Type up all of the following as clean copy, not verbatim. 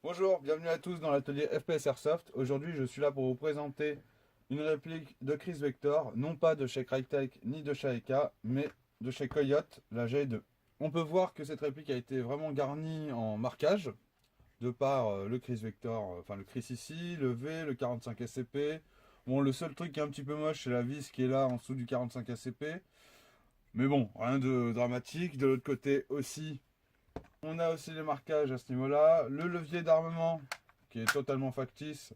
Bonjour, bienvenue à tous dans l'atelier FPS Airsoft. Aujourd'hui, je suis là pour vous présenter une réplique de Chris Vector, non pas de chez Crytek ni de chez Eka, mais de chez Coyote, la G2. On peut voir que cette réplique a été vraiment garnie en marquage, de par le Chris Vector, enfin le Chris ici, le V, le 45 SCP. Bon, le seul truc qui est un petit peu moche, c'est la vis qui est là en dessous du 45 SCP. Mais bon, rien de dramatique. De l'autre côté aussi, on a aussi les marquages à ce niveau-là. Le levier d'armement qui est totalement factice,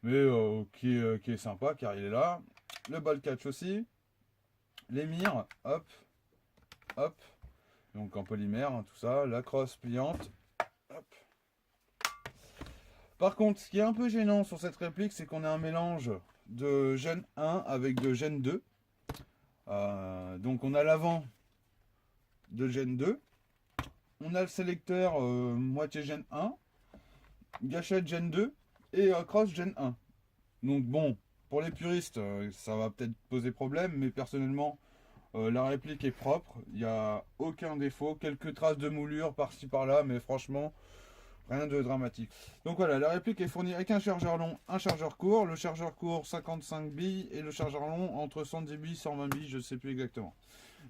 mais qui est sympa car il est là. Le ball catch aussi. Les mires, hop, hop. Donc en polymère, hein, tout ça. La crosse pliante. Hop. Par contre, ce qui est un peu gênant sur cette réplique, c'est qu'on a un mélange de Gen 1 avec de Gen 2. Donc on a l'avant de Gen 2. On a le sélecteur moitié Gen 1, gâchette Gen 2 et cross Gen 1. Donc bon, pour les puristes, ça va peut-être poser problème, mais personnellement, la réplique est propre, il n'y a aucun défaut, quelques traces de moulure par-ci par-là, mais franchement, rien de dramatique. Donc voilà, la réplique est fournie avec un chargeur long, un chargeur court, le chargeur court 55 billes et le chargeur long entre 110 billes, 120 billes, je ne sais plus exactement.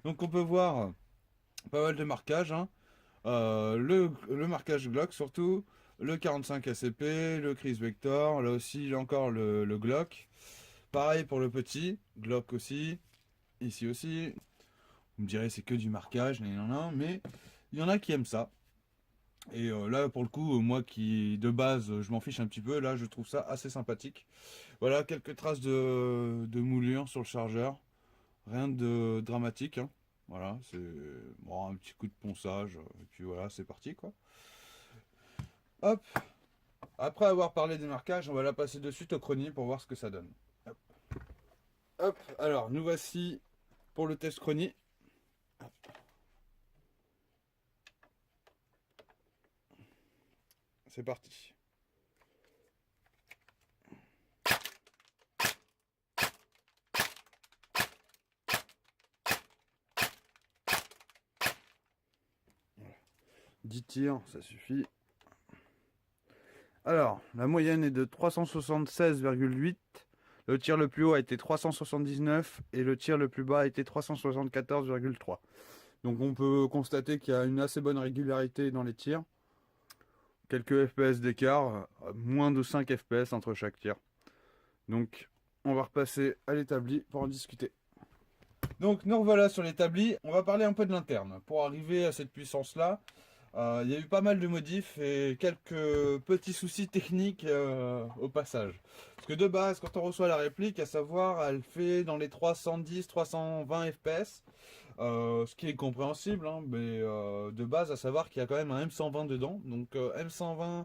Donc on peut voir pas mal de marquages, hein. Le marquage Glock surtout, le 45 ACP, le Chris Vector, là aussi encore le Glock. Pareil pour le petit, Glock aussi, ici aussi. Vous me direz c'est que du marquage, mais il y en a qui aiment ça. Et là pour le coup, moi qui de base je m'en fiche un petit peu, là je trouve ça assez sympathique. Voilà quelques traces de moulure sur le chargeur, rien de dramatique, hein. Voilà, c'est bon, un petit coup de ponçage, et puis voilà, c'est parti quoi. Hop, après avoir parlé des marquages, on va la passer de suite au chrony pour voir ce que ça donne. Hop, hop. Alors nous voici pour le test chrony. C'est parti. Voilà. 10 tirs, ça suffit. Alors, la moyenne est de 376,8. Le tir le plus haut a été 379 et le tir le plus bas a été 374,3. Donc on peut constater qu'il y a une assez bonne régularité dans les tirs. Quelques FPS d'écart, moins de 5 FPS entre chaque tir. Donc on va repasser à l'établi pour en discuter. Donc nous revoilà sur l'établi, on va parler un peu de l'interne. Pour arriver à cette puissance-là, il y a eu pas mal de modifs et quelques petits soucis techniques au passage. Parce que de base, quand on reçoit la réplique, à savoir, elle fait dans les 310-320 FPS. Ce qui est compréhensible, hein, mais de base, à savoir qu'il y a quand même un M120 dedans. Donc M120,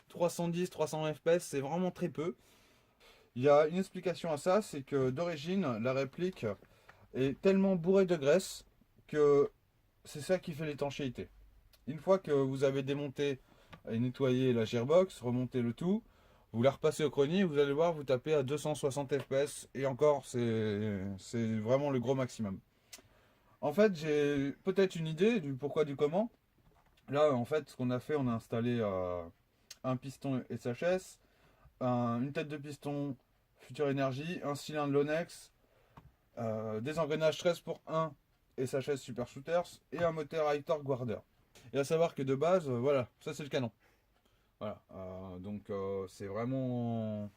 310, 300 FPS, c'est vraiment très peu. Il y a une explication à ça, c'est que d'origine, la réplique est tellement bourrée de graisse que c'est ça qui fait l'étanchéité. Une fois que vous avez démonté et nettoyé la gearbox, remonté le tout, vous la repassez au chrony, vous allez voir, vous tapez à 260 FPS et encore, c'est vraiment le gros maximum. En fait, j'ai peut-être une idée du pourquoi du comment. Là, en fait, ce qu'on a fait, on a installé un piston SHS, une tête de piston Future Energy, un cylindre Lonex, des engrenages 13 pour 1 SHS Super Shooters et un moteur high torque Guarder. Et à savoir que de base, voilà, ça c'est le canon. Voilà, donc c'est vraiment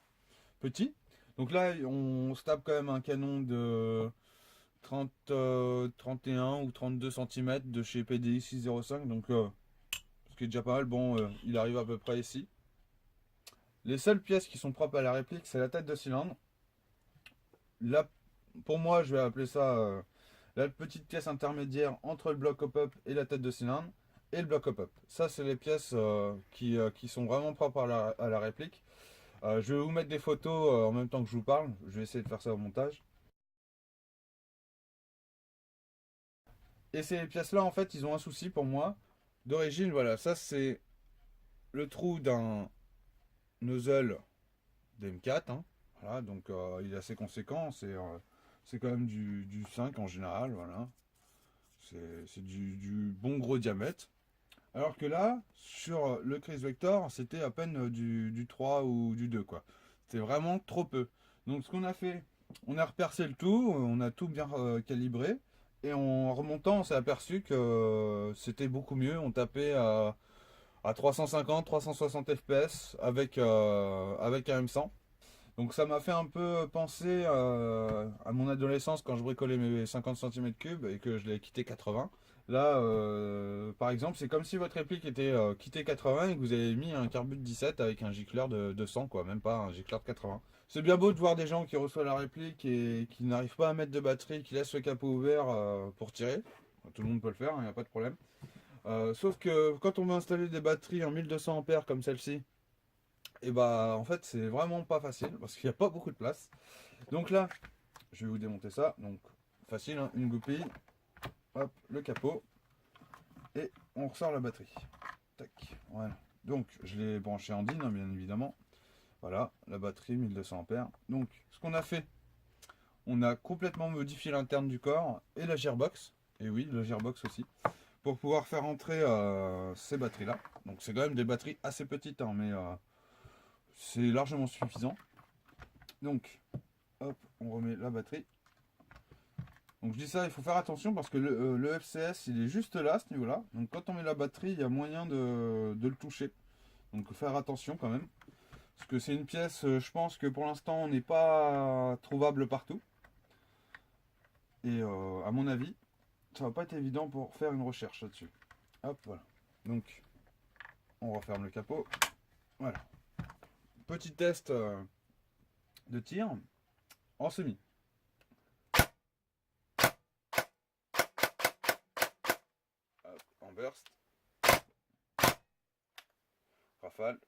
petit. Donc là, on se tape quand même un canon de 30, 31 ou 32 cm de chez PDI 605. Donc, ce qui est déjà pas mal. Bon, il arrive à peu près ici. Les seules pièces qui sont propres à la réplique, c'est la tête de cylindre. Là, pour moi, je vais appeler ça la petite pièce intermédiaire entre le bloc hop-up et la tête de cylindre. Et le bloc hop-up. Ça, c'est les pièces qui sont vraiment propres à la réplique. Je vais vous mettre des photos en même temps que je vous parle. Je vais essayer de faire ça au montage. Et ces pièces-là, en fait, ils ont un souci pour moi. D'origine, voilà, ça c'est le trou d'un nozzle d'M4, hein. Voilà, donc il est assez conséquent. C'est quand même du 5 en général. Voilà. C'est du bon gros diamètre. Alors que là, sur le Chris Vector, c'était à peine du 3 ou du 2 quoi. C'était vraiment trop peu. Donc ce qu'on a fait, on a repercé le tout, on a tout bien calibré. Et en remontant, on s'est aperçu que c'était beaucoup mieux. On tapait à 350, 360 fps avec un M100. Donc ça m'a fait un peu penser à mon adolescence quand je bricolais mes 50 cm3 et que je l'ai quitté 80. Là, par exemple, c'est comme si votre réplique était quitté 80 et que vous avez mis un carbut 17 avec un gicleur de 100, quoi, même pas un gicleur de 80. C'est bien beau de voir des gens qui reçoivent la réplique et qui n'arrivent pas à mettre de batterie, qui laissent le capot ouvert pour tirer. Tout le monde peut le faire, il n'y a pas de problème. Sauf que quand on veut installer des batteries en 1200 ampères comme celle-ci, et bah en fait c'est vraiment pas facile parce qu'il n'y a pas beaucoup de place. Donc là, je vais vous démonter ça. Donc facile, hein, une goupille, hop, le capot et on ressort la batterie. Tac, voilà. Donc je l'ai branché en DIN, hein, bien évidemment. Voilà, la batterie 1200 ampères. Donc ce qu'on a fait, on a complètement modifié l'interne du corps et la gearbox. Et oui, la gearbox aussi. Pour pouvoir faire entrer ces batteries là. Donc c'est quand même des batteries assez petites, hein, mais c'est largement suffisant. Donc, hop, on remet la batterie. Donc je dis ça, il faut faire attention parce que le FCS, il est juste là, à ce niveau-là. Donc quand on met la batterie, il y a moyen de le toucher. Donc faire attention quand même. Parce que c'est une pièce, je pense que pour l'instant, on n'est pas trouvable partout. Et à mon avis, ça va pas être évident pour faire une recherche là-dessus. Hop, voilà. Donc, on referme le capot. Voilà. Petit test de tir en semi. Hop, en burst. Rafale.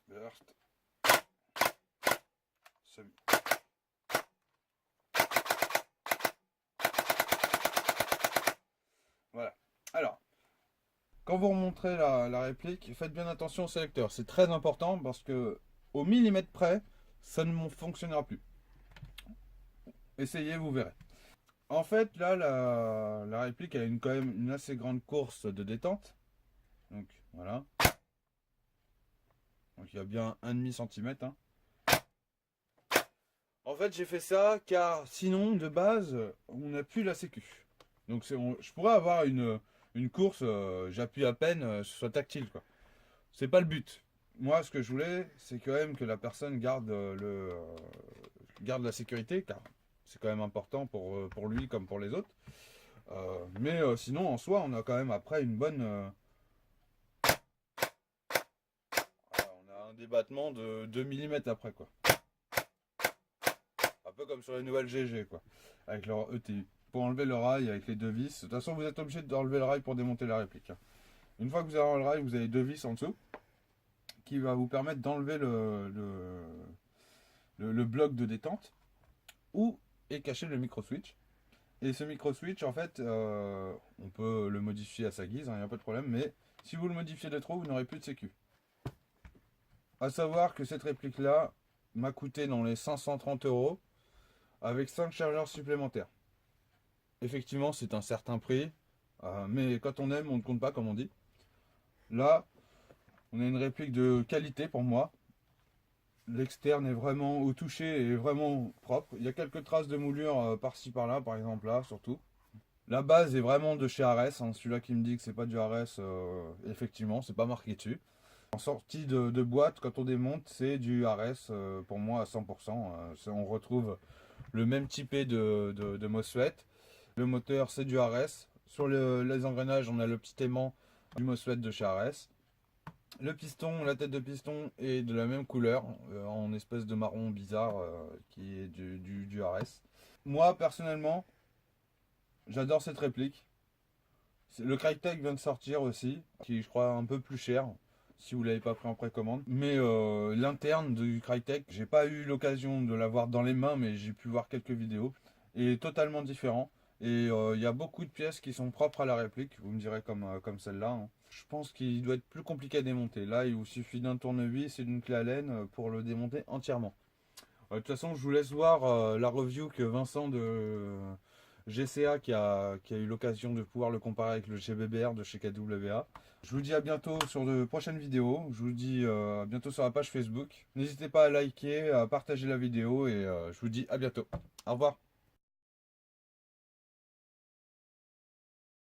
Burst. Semi. Voilà. Alors, quand vous remontrez la réplique, faites bien attention au sélecteur. C'est très important parce que au millimètre près, ça ne fonctionnera plus. Essayez, vous verrez. En fait, là, la réplique a quand même une assez grande course de détente. Donc, voilà. Donc, il y a bien 1,5 cm. Hein. En fait, j'ai fait ça car sinon, de base, on n'a plus la sécu. Donc, je pourrais avoir une course, j'appuie à peine, ce soit tactile, quoi. C'est pas le but. Moi, ce que je voulais, c'est quand même que la personne garde la sécurité, car c'est quand même important pour lui comme pour les autres. Mais sinon, en soi, on a quand même après une bonne. Voilà, on a un débattement de 2 mm après, quoi. Un peu comme sur les nouvelles GG, quoi. Avec leur ETU. Pour enlever le rail avec les deux vis. De toute façon, vous êtes obligé d'enlever le rail pour démonter la réplique. Hein. Une fois que vous avez enlevé le rail, vous avez deux vis en dessous qui va vous permettre d'enlever le bloc de détente où est caché le micro switch. Et ce micro switch, en fait, on peut le modifier à sa guise, il n'y a pas de problème, mais si vous le modifiez de trop, vous n'aurez plus de sécu. A savoir que cette réplique là m'a coûté dans les 530 € avec 5 chargeurs supplémentaires. Effectivement, c'est un certain prix, mais quand on aime, on ne compte pas, comme on dit. Là, on a une réplique de qualité pour moi. L'externe est vraiment au toucher et vraiment propre. Il y a quelques traces de moulure par-ci par-là, par exemple là, surtout. La base est vraiment de chez Ares. Hein. Celui-là qui me dit que c'est pas du Ares, effectivement, c'est pas marqué dessus. En sortie de boîte, quand on démonte, c'est du Ares pour moi à 100%. On retrouve le même typé de MOSFET. Le moteur, c'est du Ares. Sur les engrenages, on a le petit aimant du MOSFET de chez Ares. Le piston, la tête de piston est de la même couleur, en espèce de marron bizarre qui est du Ares. Moi, personnellement, j'adore cette réplique. Le Crytek vient de sortir aussi, qui est, je crois, un peu plus cher, si vous ne l'avez pas pris en précommande. Mais l'interne du Crytek, j'ai pas eu l'occasion de l'avoir dans les mains, mais j'ai pu voir quelques vidéos, est totalement différent. Et il y a beaucoup de pièces qui sont propres à la réplique, vous me direz comme celle-là. Hein. Je pense qu'il doit être plus compliqué à démonter. Là, il vous suffit d'un tournevis et d'une clé Allen pour le démonter entièrement. De toute façon, je vous laisse voir la review que Vincent GCA qui a eu l'occasion de pouvoir le comparer avec le GBBR de chez KWA. Je vous dis à bientôt sur de prochaines vidéos. Je vous dis à bientôt sur la page Facebook. N'hésitez pas à liker, à partager la vidéo et je vous dis à bientôt. Au revoir.